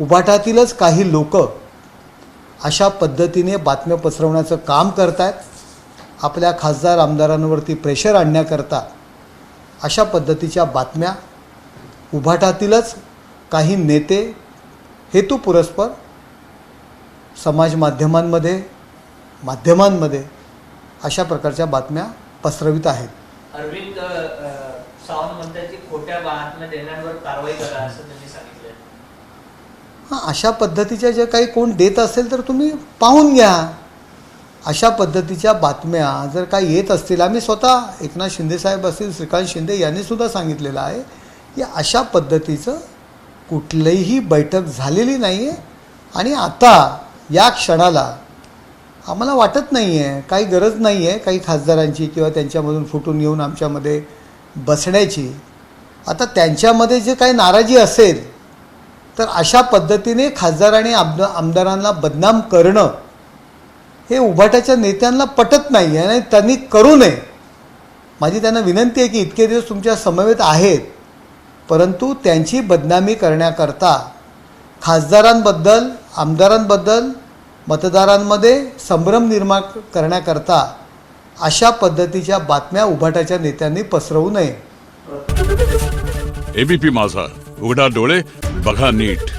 उभाटातीलच काही लोक अशा पद्धतीने बातम्या पसरवण्याचं काम करत आहेत. आपल्या खासदार आमदारांवरती प्रेशर आणण्याकरता अशा पद्धतीच्या बातम्या उभाटातीलच काही नेते हेतुपुरस्पर समाज माध्यमांमध्ये अशा प्रकारच्या बातम्या पसरवित आहेत. अरविंद सावंत म्हणतात की खोट्या बातम्या देणाऱ्यांवर कारवाई करा असं त्यांनी सांगितलं. हां, अशा पद्धतीच्या जे काही कोण देत असेल तर तुम्ही पाहून घ्या. अशा पद्धतीच्या बातम्या जर काही येत असतील, आम्ही स्वतः एकनाथ शिंदेसाहेब असतील, श्रीकांत शिंदे यांनीसुद्धा सांगितलेलं आहे की अशा पद्धतीचं कुठलीही बैठक झालेली नाही आहे आणि आता या क्षणाला आम्हाला वाटत नाही आहे, काही गरज नाही आहे काही खासदारांची किंवा त्यांच्यामधून फुटून येऊन आमच्यामध्ये बसण्याची. आता त्यांच्यामध्ये जे काही नाराजी असेल तर अशा पद्धतीने खासदार आणि आमदारांना बदनाम करणं हे उभाटाच्या नेत्यांना पटत नाही आहे आणि त्यांनी करू नये. माझी त्यांना विनंती आहे की इतके दिवस तुमच्या समवेत आहेत, परंतु त्यांची बदनामी करण्याकरता खासदारांबद्दल आमदारांबद्दल मतदारांमध्ये संभ्रम निर्माण करण्याकरता अशा पद्धतीच्या बातम्या उभाटाच्या नेत्यांनी पसरवू नये. एबीपी माझा, उघडा डोळे बघा नीट.